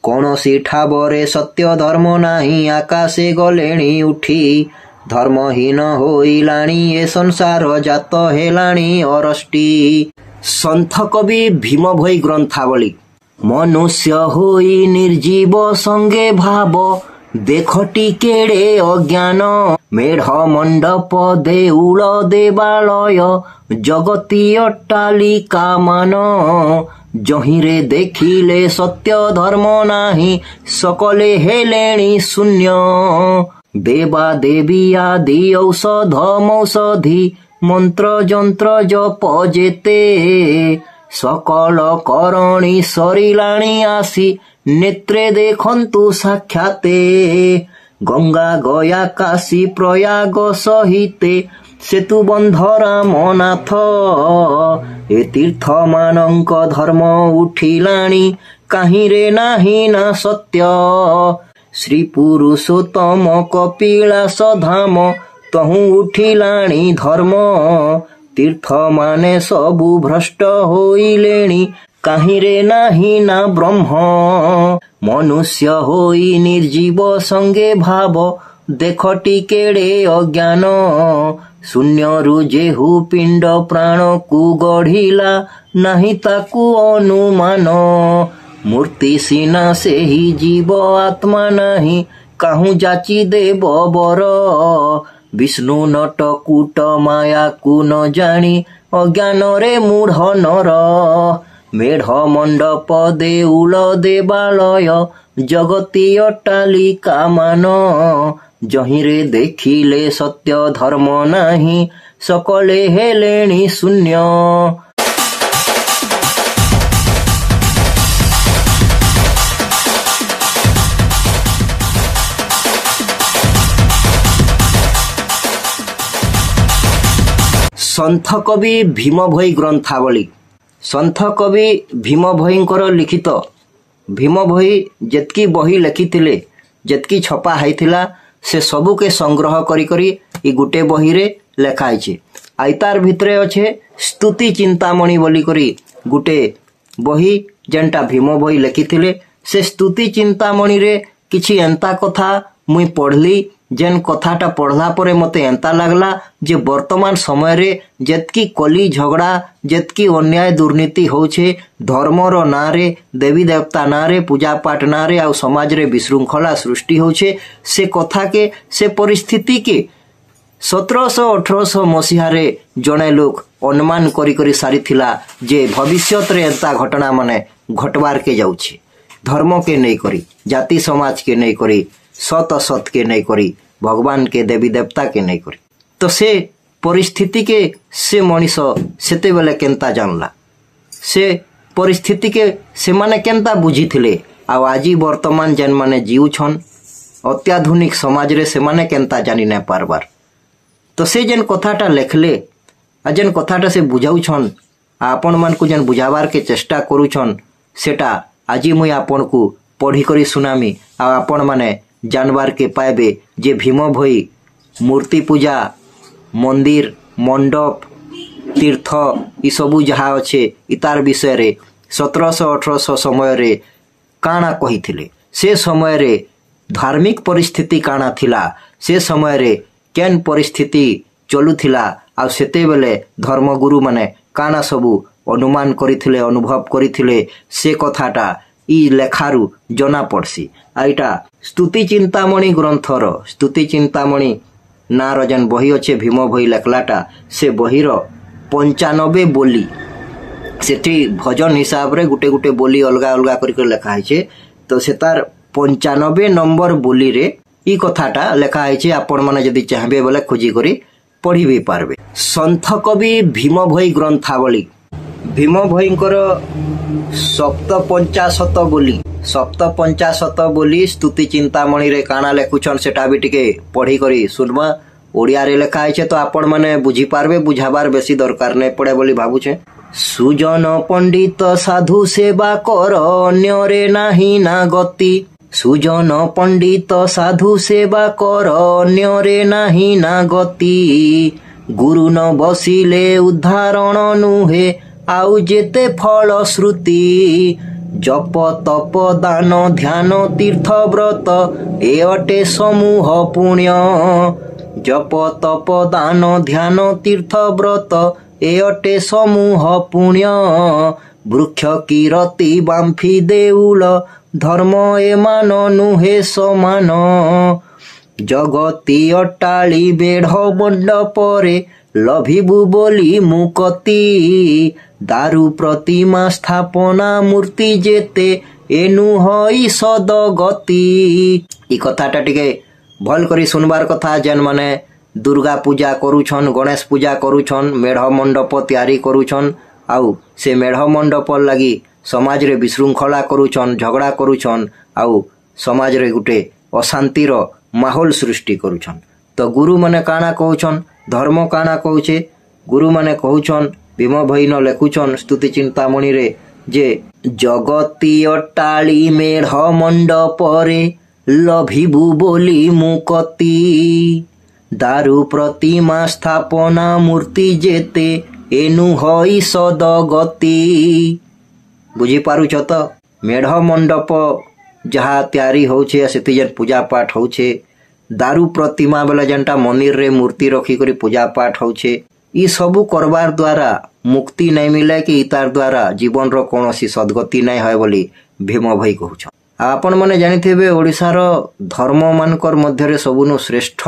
କୌଣସି ଠାବରେ ସତ୍ୟ ଧର୍ମ ନାହିଁ ଆକାଶେ ଗଲେଣି ଉଠି ଧର୍ମହୀନ ହୋଇଲାଣି ଏ ସଂସାର ଜାତ ହେଲାଣି ଅରଷ୍ଟି। ସନ୍ଥ କବି ଭୀମ ଭୋଇ ଗ୍ରନ୍ଥାବଳୀ। ମନୁଷ୍ୟ ହୋଇ ନିର୍ଜୀବ ସଙ୍ଗେ ଭାବ ଦେଖଟି କେଡ଼େ ଅଜ୍ଞାନ ମେଢ଼ ମଣ୍ଡପ ଦେଉଳ ଦେବାଳୟ ଜଗତି ଅଟ୍ଟାଳିକା ମାନ ଯହିଁରେ ଦେଖିଲେ ସତ୍ୟ ଧର୍ମ ନାହିଁ ସକଲେ ହେଲେଣି ଶୂନ୍ୟ ଦେବା ଦେବୀ ଆଦି ଔଷଧ ମୌଷଧି ମନ୍ତ୍ର ଯନ୍ତ୍ର ଜପ ଯେତେ ସକଳ କରଣୀ ସରିଲାଣି ଆସି ନେତ୍ରେ ଦେଖନ୍ତୁ ସାକ୍ଷାତେ ଗଙ୍ଗା ଗୟା କାଶୀ ପ୍ରୟାଗ ସହିତେ ସେତୁ ବନ୍ଧ ରାମନାଥ ଏ ତୀର୍ଥ ମାନଙ୍କ ଧର୍ମ ଉଠିଲାଣି କାହିଁରେ ନାହିଁ ନା ସତ୍ୟ ଶ୍ରୀ ପୁରୁଷୋତ୍ତମ କପିଳାସ ଧାମ ତହୁଁ ଉଠିଲାଣି ଧର୍ମ ତୀର୍ଥ ମାନେ ସବୁ ଭ୍ରଷ୍ଟ ହୋଇଲେଣି କାହିଁରେ ନାହିଁ ନା ବ୍ରହ୍ମ ମନୁଷ୍ୟ ହୋଇ ନିର୍ଜୀବ ସଙ୍ଗେ ଭାବ ଦେଖଟି କେଡ଼େ ଅଜ୍ଞାନ ଶୂନ୍ୟରୁ ଯେହୁ ପିଣ୍ଡ ପ୍ରାଣକୁ ଗଢ଼ିଲା ନାହିଁ ତାକୁ ଅନୁମାନ ମୂର୍ତ୍ତି ସିନା ସେହି ଜୀବ ଆତ୍ମା ନାହିଁ କାହୁଁ ଯାଚି ଦେବ ବର ବିଷ୍ଣୁ ନଟ କୂଟ ମାୟାକୁ ନ ଜାଣି ଅଜ୍ଞାନରେ ମୂଢ଼ ନର ମେଢ଼ ମଣ୍ଡପ ଦେଉଳ ଦେବାଳୟ ଜଗତି ଅଟ୍ଟାଳିକା ମାନ ଯହିଁରେ ଦେଖିଲେ ସତ୍ୟ ଧର୍ମ ନାହିଁ ସକଳେ ହେଲେଣି ଶୂନ୍ୟ। ସନ୍ଥ କବି ଭୀମ ଭୋଇ ଗ୍ରନ୍ଥାବଳୀ। ସନ୍ଥ କବି ଭୀମ ଭୋଇଙ୍କର ଲିଖିତ ଭୀମ ଭୋଇ ଯେତିକି ବହି ଲେଖିଥିଲେ ଯେତିକି ଛପା ହେଇଥିଲା ସେ ସବୁକେ ସଂଗ୍ରହ କରି ଇ ଗୁଟେ ବହିରେ ଲେଖା ହେଇଛି। ଆଇ ତାର ଭିତରେ ଅଛେ ସ୍ତୁତି ଚିନ୍ତାମଣି ବୋଲିକରି ଗୁଟେ ବହି ଯେନ୍ଟା ଭୀମ ଭୋଇ ଲେଖିଥିଲେ। ସେ ସ୍ତୁତି ଚିନ୍ତାମଣିରେ କିଛି ଏନ୍ତା କଥା ମୁଇଁ ପଢ଼ଲି ଯେନ୍ କଥାଟା ପଢ଼ଲା ପରେ ମତେ ଏନ୍ତା ଲାଗଲା ଯେ ବର୍ତ୍ତମାନ ସମୟରେ ଯେତିକି କଲି ଝଗଡ଼ା ଯେତିକି ଅନ୍ୟାୟ ଦୁର୍ନୀତି ହଉଛେ ଧର୍ମର ନାଁରେ ଦେବୀ ଦେବତା ନାଁରେ ପୂଜାପାଠ ନାଁରେ ଆଉ ସମାଜରେ ବିଶୃଙ୍ଖଳା ସୃଷ୍ଟି ହଉଛେ ସେ କଥାକେ ସେ ପରିସ୍ଥିତିକେ 1700-1800 ମସିହାରେ ଜଣେ ଲୋକ ଅନୁମାନ କରି ସାରିଥିଲା ଯେ ଭବିଷ୍ୟତରେ ଏନ୍ତା ଘଟଣା ମାନେ ଘଟବାରକେ ଯାଉଛି ଧର୍ମକେ ନେଇକରି ଜାତି ସମାଜକେ ନେଇକରି ସତ ସତକେ ନେଇକରି ଭଗବାନ କେ ଦେବୀ ଦେବତା କେ ନେଇକରି ତ ସେ ପରିସ୍ଥିତି କେ ସେ ମଣିଷ ସେତେବେଳେ କେନ୍ତା ଜାଣିଲା ସେ ପରିସ୍ଥିତି କେ ସେମାନେ କେନ୍ତା ବୁଝିଥିଲେ ଆଉ ଆଜି ବର୍ତ୍ତମାନ ଯେନ୍ ମାନେ ଜିଉଛନ୍ ଅତ୍ୟାଧୁନିକ ସମାଜରେ ସେମାନେ କେନ୍ତା ଜାନି ନାଇଁ ପାରବାର ତ ସେ ଯେନ୍ କଥାଟା ଲେଖଲେ ଆଉ ଯେନ୍ କଥାଟା ସେ ବୁଝାଉଛନ୍ ଆପଣ ମାନଙ୍କୁ ଯେନ୍ ବୁଝାବାର କେ ଚେଷ୍ଟା କରୁଛନ୍ ସେଟା ଆଜି ମୁଇଁ ଆପଣଙ୍କୁ ପଢ଼ିକରି ଶୁଣାମି ଆଉ ଆପଣ ମାନେ जानवार के पाइबे जे भीम भोई मूर्ति पूजा मंदिर मंडप तीर्थ इ सबू जहा अच्छे इतार विषय रे 1700-1800 समय रे काना कहिथिले से समय रे धार्मिक परिस्थिति काना थिला से समय रे केन परिस्थिति चलुथिला आ सेते बेले धर्मगुरु माने काना सबू अनुमान करिथिले अनुभव करिथिले से कथाटा इ लेखारू जना पड़सी। आईटा स्तुति चिंतामणि ग्रंथर स्तुति चिंतामणि नार जेन बही अच्छे भीम भोई लेखलाटा से बहीर 95 बोली सेठी भजन हिसाब रे गुटे गुटे बोली अलगा अलगा करके लेखा है तो से तार 95 नंबर बोली रे इ कथाटा लेखा है आपण माने जदि चाहबे बोले खोजी करी पढ़ी भी पारबे। सन्थ कवि भीम भोई ग्रंथावली भीम भोईंकर 750 बोली स्तुति चिंतामणि रे काना लेखुछन सेटा भी टिके पढ़ी करी सुनबा ओडिया रे लेखा है तो आपण माने बुझी पारबे बुझाबार बेसी दरकार नै पड़े बोली भाबुछे। सुजन पंडित साधु सेवा कर अन्य रे नाही ना गति सुजन पंडित साधु सेवा कर अन्य रे नाही ना गति गुरु न बसिले उद्धारण नुहे आउ जेते फल श्रुति जप तप दान ध्यान तीर्थ व्रत ए अटे समूह पुण्य। जप तप दान ध्यान तीर्थ व्रत ए अटे समूह पुण्य। वृक्ष कीरति बांफी देउल धर्म एमान नुहे समान। जगती अट्टाली बेढ़ मंडपरे लभिबु बोली मुकती। दारु प्रतिमा स्थापना मूर्ति जेते एनु हई सदगति। ई कथाटा टिके भल करी सुनबार कथा। जेन माने दुर्गा पूजा करूछन, गणेश पूजा करूछन, मेढ़ मंडप तैयारी करूछन, आउ से मेढ़ मंडप लगी समाज रे विशृंखला करूछन, झगड़ा करूछन, आउ समाज रे गुटे अशांतिर माहौल सृष्टि करूछन। तो गुरु माने काना कहउछन, धर्म काना कहउछे। गुरु माने कहउछन, भीम भईन लेखुछन स्तुति चिंतामणि रे जे जगती अट्टाली मेढ़ मंडपरे लभिबु बोली मुकती। दारु प्रतिमा स्थापना मूर्ति जेते एनु हई सदगति। बुझी पारुछ तो? मेढ़ मंडप जहा तैयारी होछे सेति जेन पूजा पाठ होछे, दारु प्रतिमा बेला जेनटा मंदिर रे मूर्ति रखी करी पूजा पाठ होछे, ई सबु करबार द्वारा मुक्ति नहीं मिले कि इतार द्वारा जीवन रो कोनोसी सदगति नहीं है बोली भीम भाई कहउछ। आपण माने जानिथिबे ओडिसार धर्म मानकर मध्यरे सबुनु श्रेष्ठ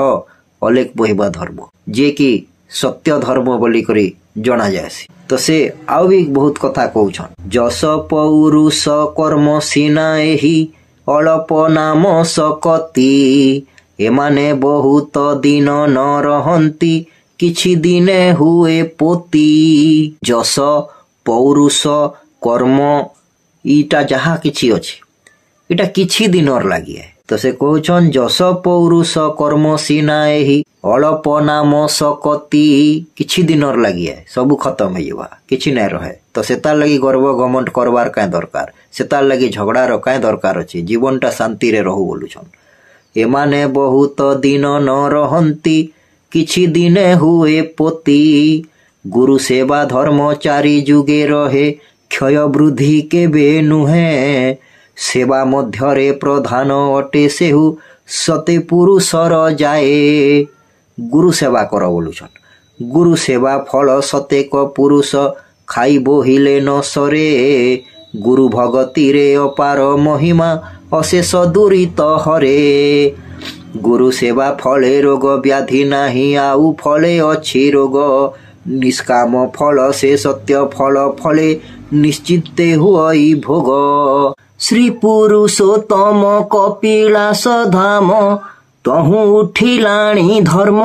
अलेख बहिबा धर्म जे कि सत्य धर्म बोली करी जना जायसी। तो से आउ भी बहुत कथा कहउछन। जस पौरुष कर्म सीना एही अल्प नाम सकती। एमाने बहुत दिन न रहंती किछि दिने हुए पोती। जस पौरुष कर्म इटा जहा किछि अछि इटा किछि दिनर लागि है। तो से कहउछन जस पौरुष कर्म सीना एही अल्प नाम सकती। किछि दिनर लागि है, सबु खत्म हो जावा, किछि नै रहे। तो सेतार लागि गर्व घमंड करबार काई दरकार, सेतार लागि झगड़ा रो काई दरकार अछि। जीवनटा शांति रे रहू बोलुछन। एमाने बहुत दिन न रहंती किछि दिने हुए पोती। गुरु सेवा धर्मचारी जुगे रहे क्षय वृद्धि केबे नुहे। सेवा मध्यरे प्रधान अटे सेहु सते पुरुषर जाए। गुरु सेवा कर बोलुछन। गुरु सेवा फल सतेक पुरुष खाई बोहिले न सरे। गुरु भगति रे अपार महिमा अशेष दुरित हरे। गुरु सेवा फले रोग व्याधि नाही आउ फले अछि रोग। निष्काम फल से सत्य फल फले निश्चिते हुई भोग। श्री पुरुषोत्तम कपिलास धाम तहु उठिलाणी धर्म।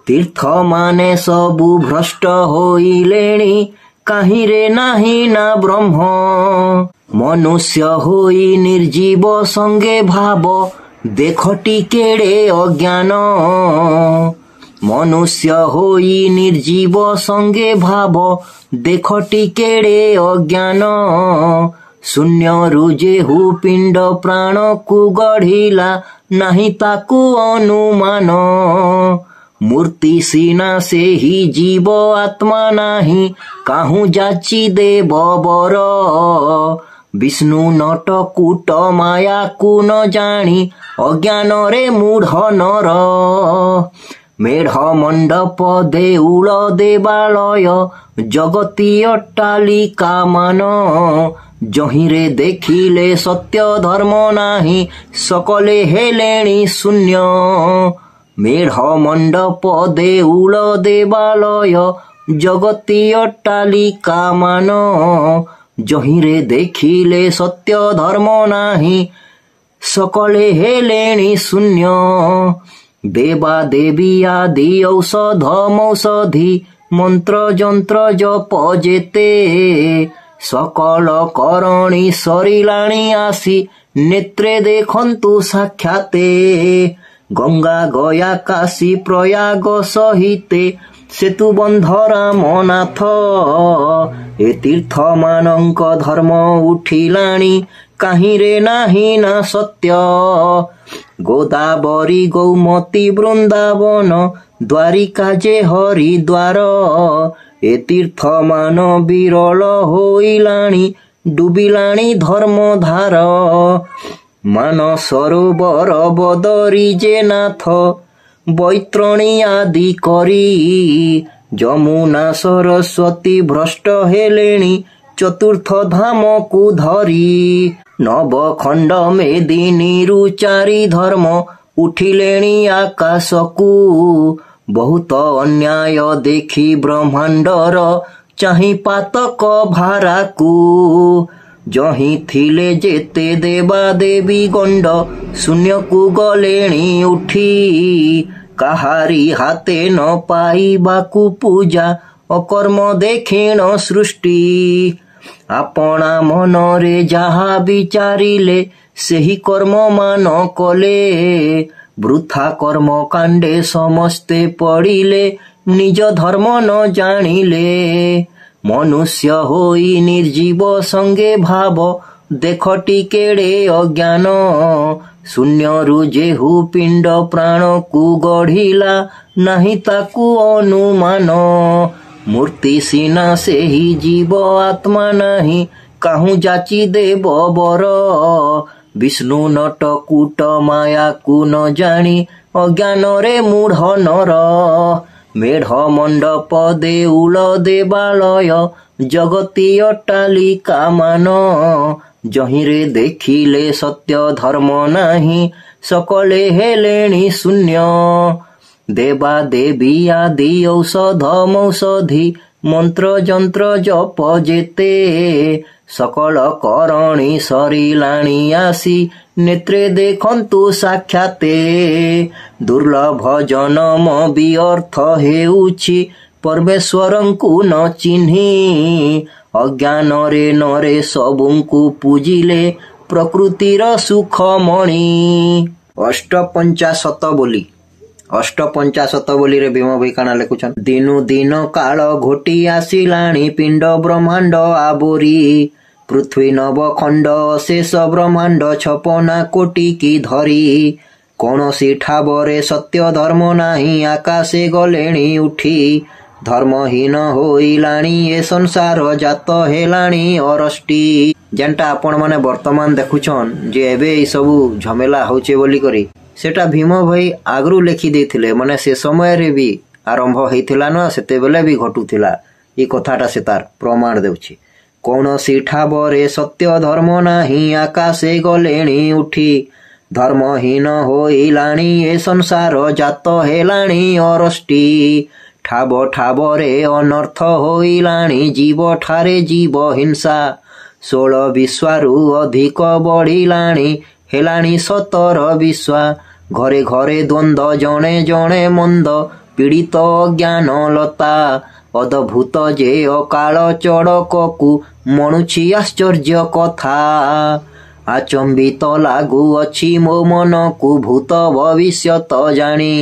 तीर्थ माने सबु भ्रष्ट होइलेणी काहिरे नाही ना ब्रह्म। मनुष्य होई निर्जीव संगे भाव देखटी केड़े अज्ञान। मनुष्य होई निर्जीव संगे भाव देखटी केड़े अज्ञान। शून्य रुजे हु पिंड प्राण को गढ़िला नहीं ताकू अनुमान। मूर्ति सीना से ही जीव आत्मा नाही काहू जाची देव बर। विष्णु नट कूट माया को न जानी अज्ञान रे मूढ़ नर। मेढ़ मंडप देउल देवालय जगती अट्टालिका मान। जहिरे देखिले सत्य धर्म नाही सकले हेलेणी शून्य। मेढ़ मंडप देउल देवालय जगती अट्टालिका मान। जहिरे देखिले सत्य धर्म नाही सकले हेलेणी शून्य। देवा देवी आदि औषध मौषधि मंत्र जंत्र जप जेते। सकल करणी सरिलाणी आसी नेत्रे देखंतु साक्षाते। गंगा गया काशी प्रयाग सहिते सेतु बंध रामनाथ। ए तीर्थ मानंक धर्म उठिलाणी काहिरे नाही ना सत्य। गोदावरी गौमती वृंदावन द्वारिका जे हरिद्वार। ए तीर्थ मान विरल होइलाणी ଡୁବିଲାଣି ଧର୍ମଧାର। ମାନ ସରୋବର ବଦରି ଯେ ନାଥ ବୈତରଣୀ ଆଦି କରି। ଯମୁନା ସରସ୍ୱତୀ ଭ୍ରଷ୍ଟ ହେଲେଣି ଚତୁର୍ଥ ଧାମକୁ ଧରି। ନବଖଣ୍ଡ ମେଦିନୀରୁ ଚାରି ଧର୍ମ ଉଠିଲେଣି ଆକାଶକୁ। ବହୁତ ଅନ୍ୟାୟ ଦେଖି ବ୍ରହ୍ମାଣ୍ଡର ଚାହିଁ ପାତକ ଭାରାକୁ। ଯହିଁ ଥିଲେ ଯେତେ ଦେବା ଦେବୀ ଗଣ୍ଡ ଶୂନ୍ୟକୁ ଗଲେଣି ଉଠି। କାହାରି ହାତେ ନ ପାଇବାକୁ ପୂଜା ଅକର୍ମ ଦେଖିଣ ସୃଷ୍ଟି। ଆପଣା ମନରେ ଯାହା ବିଚାରିଲେ ସେହି କର୍ମ ମାନ କଲେ। ବୃଥା କର୍ମ କାଣ୍ଡେ ସମସ୍ତେ ପଡ଼ିଲେ ନିଜ ଧର୍ମ ନ ଜାଣିଲେ। ମନୁଷ୍ୟ ହୋଇ ନିର୍ଜୀବ ସଙ୍ଗେ ଭାବ ଦେଖଟି କେଡ଼େ ଅଜ୍ଞାନ। ଶୂନ୍ୟରୁ ଯେହୁ ପିଣ୍ଡ ପ୍ରାଣକୁ ଗଢ଼ିଲା ନାହିଁ ତାକୁ ଅନୁମାନ। ମୂର୍ତ୍ତି ସିନା ସେହି ଜୀବ ଆତ୍ମା ନାହିଁ କାହୁଁ ଯାଚି ଦେବ ବର। ବିଷ୍ଣୁ ନଟ କୂଟ ମାୟାକୁ ନ ଜାଣି ଅଜ୍ଞାନରେ ମୂଢ଼ ନର। ମେଢ଼ ମଣ୍ଡପ ଦେଉଳ ଦେବାଳୟ ଜଗତି ଅଟ୍ଟାଳିକା ମାନ। ଯହିଁରେ ଦେଖିଲେ ସତ୍ୟ ଧର୍ମ ନାହିଁ ସକଳେ ହେଲେଣି ଶୂନ୍ୟ। ଦେବା ଦେବୀ ଆଦି ଔଷଧ ମୌଷଧି ମନ୍ତ୍ର ଯନ୍ତ୍ର ଜପ ଯେତେ। ସକଳ କରଣୀ ସରିଲାଣି ଆସି ନେତ୍ରେ ଦେଖନ୍ତୁ ସାକ୍ଷାତେ। ଦୁର୍ଲଭ ଜନମ ବିଅର୍ଥ ହେଉଛି ପରମେଶ୍ୱରଙ୍କୁ ନ ଚିହ୍ନି। ଅଜ୍ଞାନରେ ନରେ ସବୁଙ୍କୁ ପୂଜିଲେ ପ୍ରକୃତିର ସୁଖମଣି। ଅଷ୍ଟପଞ୍ଚାଶତ ବୋଲି ଭୀମ ଭାଇ କାଣା ଲେଖୁଛନ୍। ଦିନୁ ଦିନ କାଳ ଘୋଟି ଆସିଲାଣି ପିଣ୍ଡ ବ୍ରହ୍ମାଣ୍ଡ ଆବୋରି। ପୃଥ୍ୱୀ ନବଖଣ୍ଡ ଶେଷ ବ୍ରହ୍ମାଣ୍ଡ 56 କୋଟି କି ଧରି। କୌଣସି ଠାବରେ ସତ୍ୟ ଧର୍ମ ନାହିଁ ଆକାଶେ ଗଲେଣି ଉଠି। ଧର୍ମହୀନ ହୋଇଲାଣି ଏ ସଂସାର ଜାତ ହେଲାଣି ଅରଷ୍ଟି। ଯେନ୍ଟା ଆପଣ ମାନେ ବର୍ତ୍ତମାନ ଦେଖୁଛନ୍ ଯେ ଏବେ ଏଇ ସବୁ ଝମେଲା ହଉଛେ ବୋଲିକରି ସେଟା ଭୀମ ଭାଇ ଆଗରୁ ଲେଖି ଦେଇଥିଲେ। ମାନେ ସେ ସମୟରେ ବି ଆରମ୍ଭ ହେଇଥିଲା ନା ସେତେବେଳେ ବି ଘଟୁଥିଲା। ଏ କଥାଟା ସେ ତାର ପ୍ରମାଣ ଦେଉଛି। କୌଣସି ଠାବରେ ସତ୍ୟ ଧର୍ମ ନାହିଁ ଆକାଶେ ଗଲେଣି ଉଠି। ଧର୍ମହୀନ ହୋଇଲାଣି ଏ ସଂସାର ଜାତ ହେଲାଣି ଅରଷ୍ଟି। ଠାବ ଠାବରେ ଅନର୍ଥ ହୋଇଲାଣି ଜୀବ ଠାରେ ଜୀବ ହିଂସା। 16 ବିଶ୍ୱାରୁ ଅଧିକ ବଢ଼ିଲାଣି ହେଲାଣି 17 ବିଶ୍ଵା। ଘରେ ଘରେ ଦ୍ୱନ୍ଦ୍ୱ ଜଣେ ଜଣେ ମନ୍ଦ ପୀଡ଼ିତ ଅଜ୍ଞାନ ଲତା। ଅଦ୍ଭୁତ ଯେ ଅକାଳ ଚଡ଼କକୁ ମଣୁଛି ଆଶ୍ଚର୍ଯ୍ୟ କଥା। ଆଚମ୍ବିତ ଲାଗୁଅଛି ମୋ ମନକୁ ଭୂତ ଭବିଷ୍ୟତ ଜାଣି।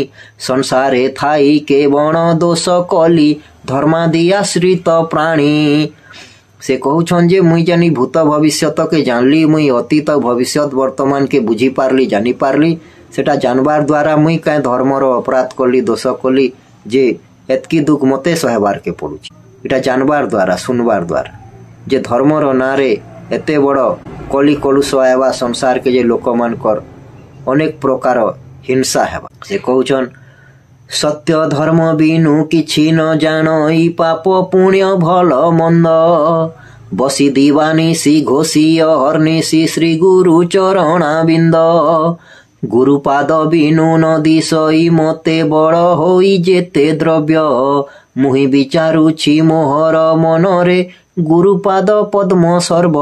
ସଂସାରେ ଥାଇ କେବଳ ଦୋଷ କଲି ଧର୍ମାଦି ଆଶ୍ରିତ ପ୍ରାଣୀ। ସେ କହୁଛନ୍ ଯେ ମୁଇଁ ଜାନି ଭୂତ ଭବିଷ୍ୟତକେ ଜାଣିଲି। ମୁଇଁ ଅତୀତ ଭବିଷ୍ୟତ ବର୍ତ୍ତମାନକେ ବୁଝିପାରିଲି ଜାଣିପାରିଲି। ସେଟା ଜାଣବାର ଦ୍ୱାରା ମୁଇଁ କାହିଁ ଧର୍ମର ଅପରାଧ କଲି ଦୋଷ କଲି ଯେ ଏତକି ଦୁଃଖ ମତେ ସହେବାରକେ ପଡୁଛି। ଏଟା ଜାଣବାର ଦ୍ୱାରା ଶୁଣବାର ଦ୍ୱାରା ଯେ ଧର୍ମର ନାଁରେ ଏତେ ବଡ଼ କଲି କଲୁଷ ହେବା ସଂସାରକେ ଯେ ଲୋକମାନଙ୍କର ଅନେକ ପ୍ରକାର ହିଂସା ହେବା। ସେ କହୁଛନ୍ ସତ୍ୟ ଧର୍ମ ବିନୁ କିଛି ନ ଜାଣ ଇ ପାପ ପୁଣ୍ୟ ଭଲ ମନ୍ଦ। ବସି ଦିବାନିସି ଘୋଷି ଅହର୍ନିଶି ଶ୍ରୀ ଗୁରୁ ଚରଣାବିନ୍ଦ। ଗୁରୁପାଦ ବିନୁ ନଦୀ ସଇ ମତେ ବଳ ହୋଇ ଯେତେ ଦ୍ରବ୍ୟ। ମୁହିଁ ବିଚାରୁଛି ମୋହର ମନରେ ଗୁରୁପାଦ ପଦ୍ମ ସର୍ବ।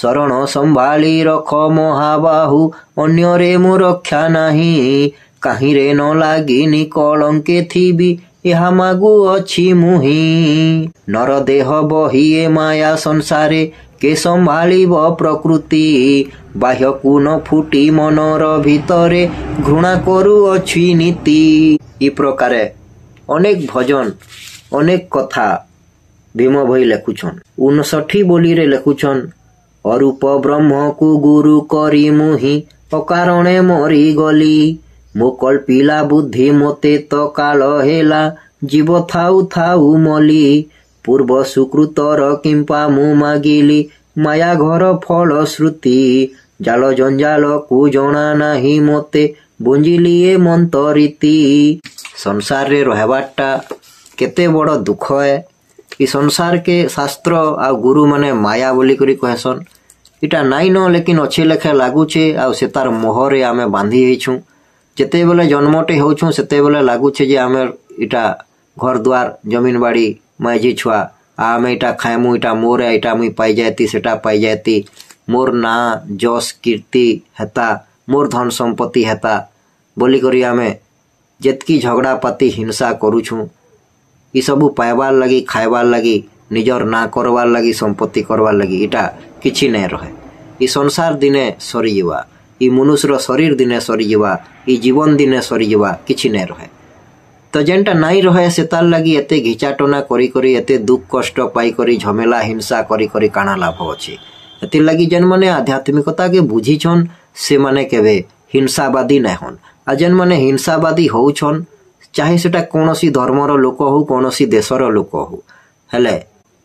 ଶରଣ ସମ୍ଭାଳି ରଖ ମହାବାହୁ ଅନ୍ୟରେ ମୁଁ ରକ୍ଷା ନାହିଁ। କାହିଁରେ ନ ଲାଗିନି କଳଙ୍କେ ଥିବି ଏହା ମାଗୁଅଛି ମୁହିଁ। ନର ଦେହ ବହି ଏ ମାୟା ସଂସାରେ କେ ସମ୍ଭାଳିବ ପ୍ରକୃତି। ବାହ୍ୟକୁ ନ ଫୁଟି ମନର ଭିତରେ ଘୃଣା କରୁଅଛି ନୀତି। ଏ ପ୍ରକାରେ ଅନେକ ଭଜନ ଅନେକ କଥା ଭୀମ ଭାଇ ଲେଖୁଛନ୍। 59 ବୋଲିରେ ଲେଖୁଛନ୍ ଅରୂପ ବ୍ରହ୍ମକୁ ଗୁରୁ କରି ମୁହିଁ ଅକାରଣେ ମରିଗଲି। ମୋ କଳ୍ପିଲା ବୁଦ୍ଧି ମୋତେ ତ କାଳ ହେଲା ଜୀବ ଥାଉ ଥାଉ ମଲି। ପୂର୍ବ ସୁକୃତର କିମ୍ପା ମୁଁ ମାଗିଲି माया घर फल श्रुति जाल जंजाल को जना नाही मते बुंजिलिए मंतरीति। संसार रे रहबाटा केते बड़ दुख है। इ संसार के शास्त्र आ गुरु माने माया बोली करी कहसन। इटा नाई न लेकिन अच्छे लेखे लागुचे आ से तार मोहरे आमे बांधी हेछु। जेते बेले जन्मटे होछु सेते बेले लागुचे जे आमे इटा घर द्वार जमीन बाड़ी माइजी छुआ आमे इटा खाएमु इटा मोर इटा मुई पाई जाती सेटा पाई जाती मोर ना जस कीर्ति हेता मोर धन संपत्ति हेता बोली करी आमे जेतकी झगड़ा पाती हिंसा करूछु। इ सबु पाइबार लगी खाइबार लगी निजर ना करवार लगी संपत्ति करवार लगी इटा किछि नै रहे। इ संसार दिने सरी जीवा इ मनुष्यर शरीर दिने सरी जीवा इ जीवन दिने सरी जीवा किछि नै रहे। तो जेनटा नाई रहे से तार लगी एते घिचाटना करी करी एते दुख कष्ट पाई करी झमेला हिंसा करी करी काना लाभ अछि। एति लगी जेन माने आध्यात्मिकता के बुझिछन से माने केबे हिंसावादी नै होन। आ जेन माने हिंसावादी होउछन चाहे सेटा कोनोसी धर्मर लोक हो कोनोसी देशर लोक हो हेले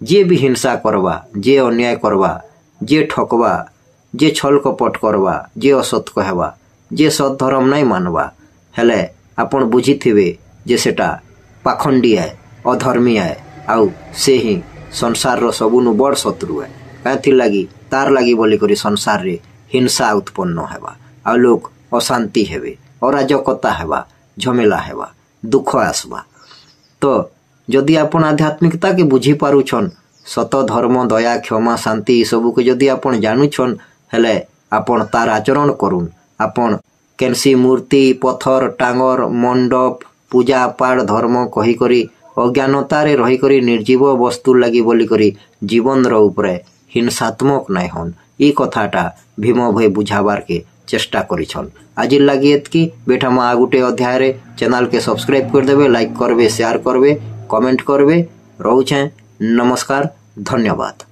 जे भी हिंसा करवा जे अन्याय करवा जे ठकवा जे छल कपट करवा जे असत कहवा जे सत धर्म नहीं मानवा हेले आपण बुझिथिबे जे सेटा पाखंडी है अधर्मी है आउ से ही संसार रो सबुनु बड़ शत्रु है। काथि लगी तार लगी बोली करी संसार रे हिंसा उत्पन्न हेबा आ लोक अशांति हेबे अराजकता हेबा झमेला हेबा दुख आसबा। तो जदि आपण आध्यात्मिकता के बुझी पारुछन सत धर्म दया क्षमा शांति ई सबु के जदि आपण जानुछन हेले आपण तार आचरण करुन। आपण केनसी मूर्ति पत्थर टांगर मंडप पूजा पाठ धर्म कही करी अज्ञानतारे रही करी निर्जीव वस्तु लगी बोली करी जीवन रो उपरे हिंसात्मक नै होन। ई कथाटा भीम भई बुझाबार के चेष्टा करिछन। आज लगी एतकी बेठा आ गुटे अध्याय रे चैनल के सब्सक्राइब कर देबे लाइक करबे शेयर करबे कमेंट करबे। रहउछे नमस्कार धन्यवाद।